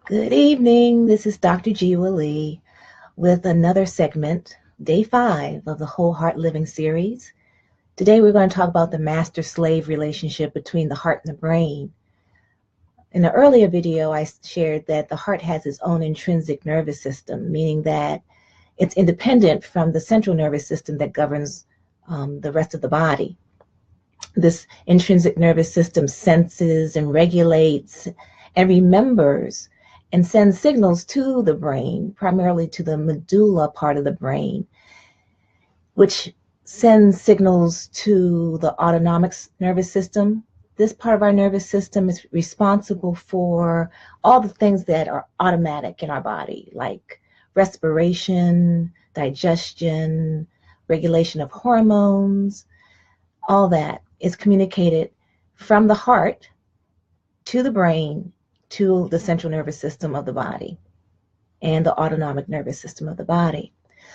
Good evening. This is Dr. Jewa Lea with another segment, day 5 of the Whole Heart Living series. Today we're going to talk about the master-slave relationship between the heart and the brain. In an earlier video, I shared that the heart has its own intrinsic nervous system, meaning that it's independent from the central nervous system that governs the rest of the body. This intrinsic nervous system senses and regulates and remembers and sends signals to the brain, primarily to the medulla part of the brain, which sends signals to the autonomic nervous system. This part of our nervous system is responsible for all the things that are automatic in our body, like respiration, digestion, regulation of hormones. All that is communicated from the heart to the brain to the central nervous system of the body and the autonomic nervous system of the body.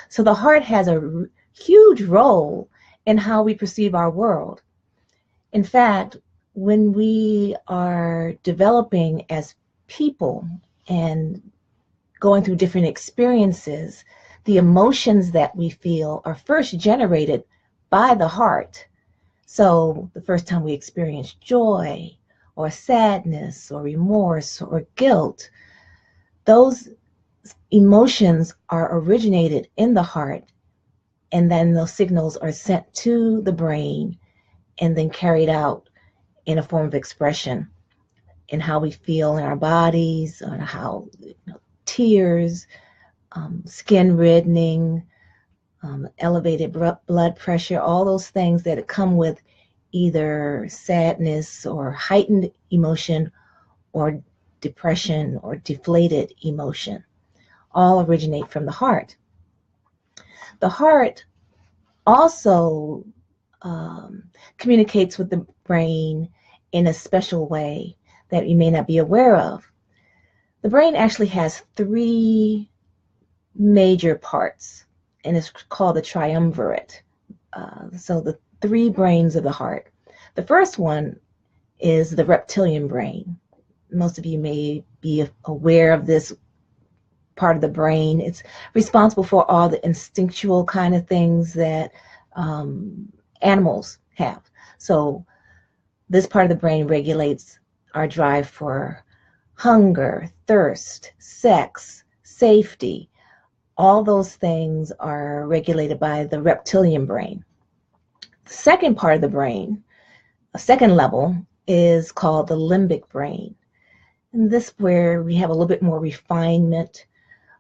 So the heart has a huge role in how we perceive our world. In fact, when we are developing as people and going through different experiences, the emotions that we feel are first generated by the heart. So the first time we experience joy or sadness or remorse or guilt, those emotions are originated in the heart, and then those signals are sent to the brain and then carried out in a form of expression in how we feel in our bodies, on how tears, skin reddening, elevated blood pressure, all those things that come with either sadness or heightened emotion or depression or deflated emotion, all originate from the heart. The heart also communicates with the brain in a special way that you may not be aware of. The brain actually has 3 major parts, and it's called the triumvirate. So the 3 brains of the heart. The first one is the reptilian brain. Most of you may be aware of this part of the brain. It's responsible for all the instinctual kind of things that animals have. So this part of the brain regulates our drive for hunger, thirst, sex, safety. All those things are regulated by the reptilian brain. The second part of the brain, a second level, is called the limbic brain. And this where we have a little bit more refinement.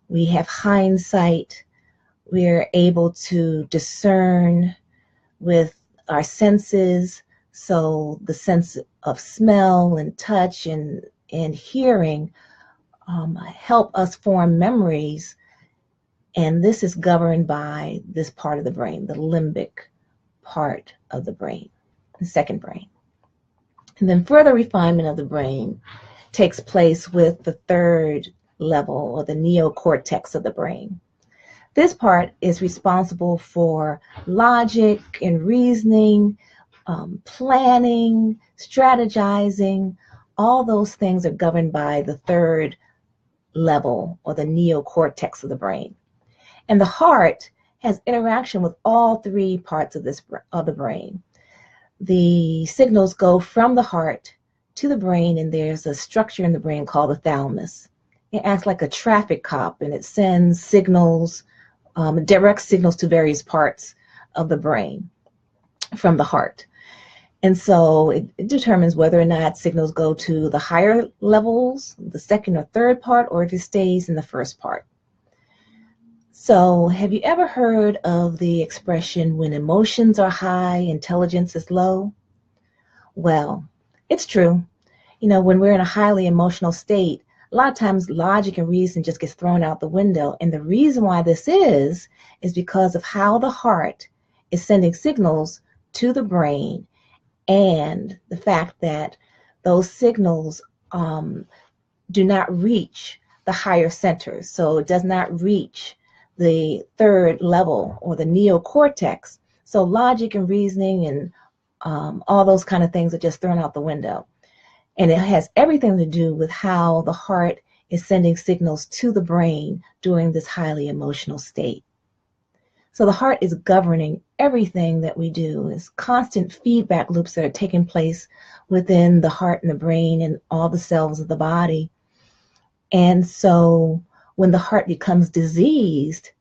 We have hindsight. We're able to discern with our senses. So the sense of smell and touch and hearing help us form memories. And this is governed by this part of the brain, the limbic part of the brain, the second brain. And then further refinement of the brain takes place with the third level, or the neocortex of the brain. This part is responsible for logic and reasoning, planning, strategizing. All those things are governed by the third level, or the neocortex of the brain. And the heart has interaction with all 3 parts of the brain. The signals go from the heart to the brain, and there's a structure in the brain called the thalamus. It acts like a traffic cop, and it sends signals, direct signals to various parts of the brain from the heart. And so it determines whether or not signals go to the higher levels, the second or third part, or if it stays in the first part. So have you ever heard of the expression, when emotions are high, intelligence is low? Well, it's true. When we're in a highly emotional state, a lot of times logic and reason just gets thrown out the window. And the reason why this is because of how the heart is sending signals to the brain, and the fact that those signals do not reach the higher centers. So it does not reach the third level, or the neocortex. So logic and reasoning and all those kind of things are just thrown out the window. And it has everything to do with how the heart is sending signals to the brain during this highly emotional state. So the heart is governing everything that we do. It's constant feedback loops that are taking place within the heart and the brain and all the cells of the body. And so when the heart becomes diseased,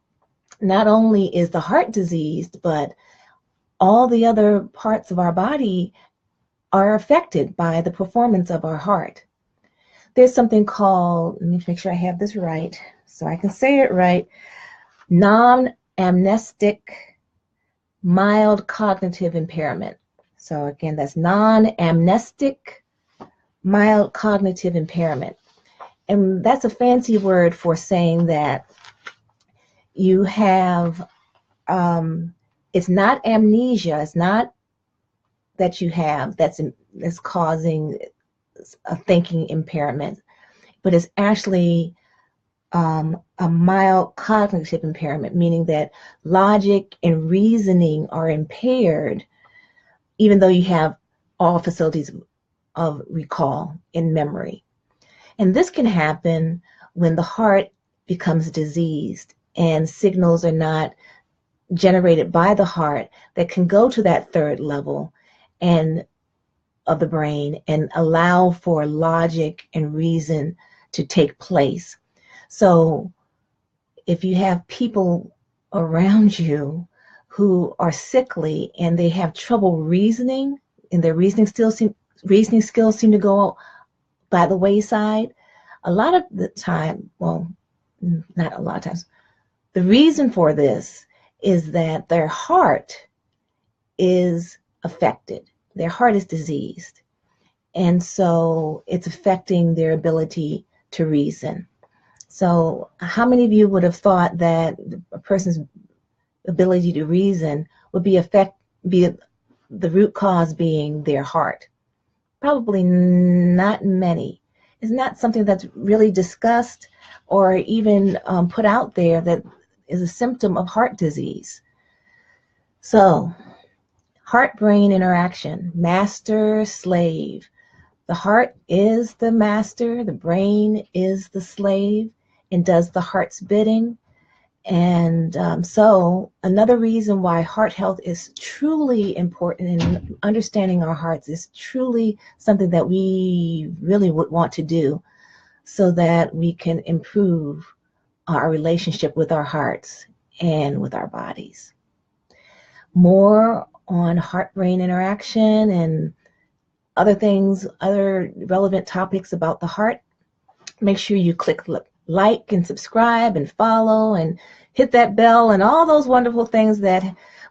not only is the heart diseased, but all the other parts of our body are affected by the performance of our heart. There's something called, let me make sure I have this right so I can say it right, non-amnestic mild cognitive impairment. So again, that's non-amnestic mild cognitive impairment. And that's a fancy word for saying that you have, it's not amnesia, it's not that you have that's causing a thinking impairment, but it's actually a mild cognitive impairment, meaning that logic and reasoning are impaired, even though you have all facilities of recall and memory. And this can happen when the heart becomes diseased and signals are not generated by the heart that can go to that third level and of the brain and allow for logic and reason to take place. So if you have people around you who are sickly and they have trouble reasoning, and their reasoning skills seem to go by the wayside, a lot of the time, well, not a lot of times, the reason for this is that their heart is affected. Their heart is diseased. And so it's affecting their ability to reason. So how many of you would have thought that a person's ability to reason would be the root cause being their heart? Probably not many. It's not something that's really discussed or even put out there that is a symptom of heart disease. So, heart-brain interaction, master, slave. The heart is the master, the brain is the slave, and does the heart's bidding. And so another reason why heart health is truly important and understanding our hearts is truly something that we really would want to do so that we can improve our relationship with our hearts and with our bodies. More on heart-brain interaction and other things, other relevant topics about the heart. Make sure you click like and subscribe and follow and hit that bell and all those wonderful things that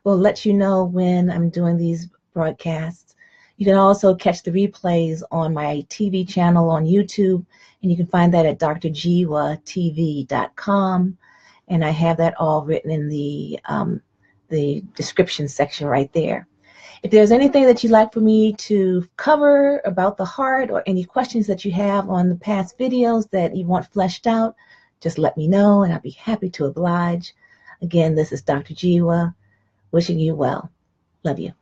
will let you know when I'm doing these broadcasts. You can also catch the replays on my TV channel on YouTube, and you can find that at drjewatv.com, and I have that all written in the description section right there. If there's anything that you'd like for me to cover about the heart or any questions that you have on the past videos that you want fleshed out, just let me know and I'll be happy to oblige. Again, this is Dr. Jewa, wishing you well. Love you.